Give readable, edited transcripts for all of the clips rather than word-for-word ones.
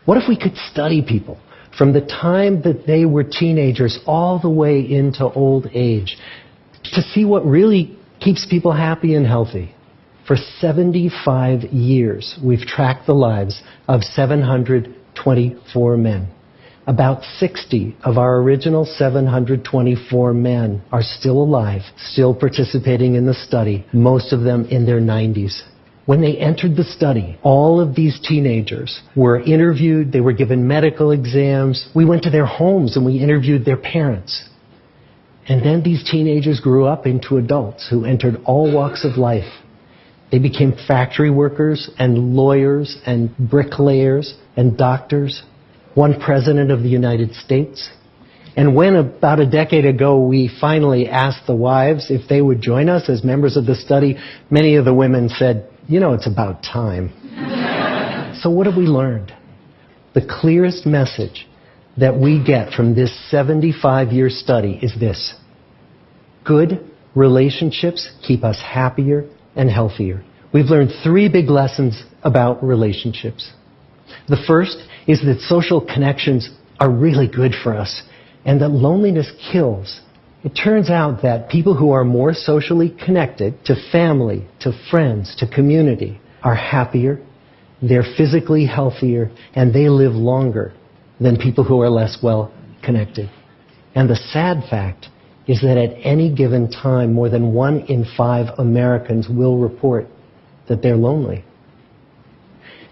What if we could study people from the time that they were teenagers all the way into old age to see what really keeps people happy and healthy? For 75 years, we've tracked the lives of 724 men. About 60 of our original 724 men are still alive, still participating in the study, most of them in their 90s. When they entered the study, all of these teenagers were interviewed, they were given medical exams. We went to their homes and we interviewed their parents. And then these teenagers grew up into adults who entered all walks of life. They became factory workers and lawyers and bricklayers and doctors. One president of the United States. And when about a decade ago we finally asked the wives if they would join us as members of the study, many of the women said, it's about time. So what have we learned? The clearest message that we get from this 75-year study is this: good relationships keep us happier and healthier. We've learned 3 big lessons about relationships. The first is that social connections are really good for us and that loneliness kills. It turns out that people who are more socially connected to family, to friends, to community are happier, they're physically healthier, and they live longer than people who are less well connected. And the sad fact is that at any given time, more than 1 in 5 Americans will report that they're lonely.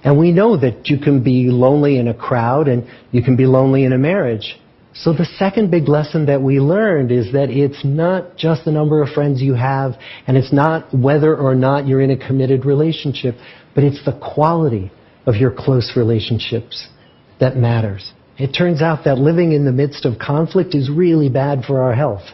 And we know that you can be lonely in a crowd and you can be lonely in a marriage. So the second big lesson that we learned is that it's not just the number of friends you have, and it's not whether or not you're in a committed relationship, but it's the quality of your close relationships that matters. It turns out that living in the midst of conflict is really bad for our health.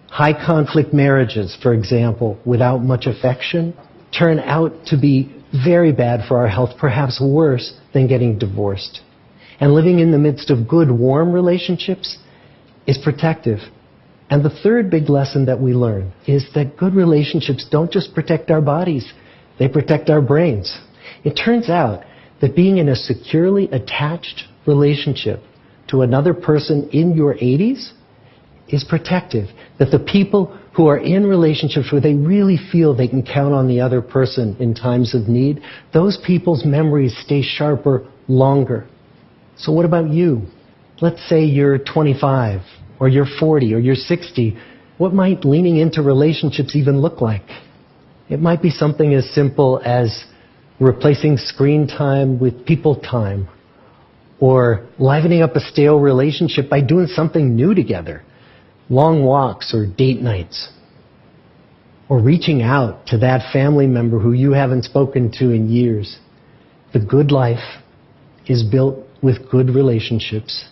High conflict marriages, for example, without much affection, turn out to be very bad for our health, perhaps worse than getting divorced. And living in the midst of good, warm relationships is protective. And the third big lesson that we learn is that good relationships don't just protect our bodies, they protect our brains. It turns out that being in a securely attached relationship to another person in your 80s is protective. That the people who are in relationships where they really feel they can count on the other person in times of need, those people's memories stay sharper longer. So what about you? Let's say you're 25, or you're 40, or you're 60. What might leaning into relationships even look like? It might be something as simple as replacing screen time with people time, or livening up a stale relationship by doing something new together. Long walks or date nights, or reaching out to that family member who you haven't spoken to in years. The good life is built with good relationships.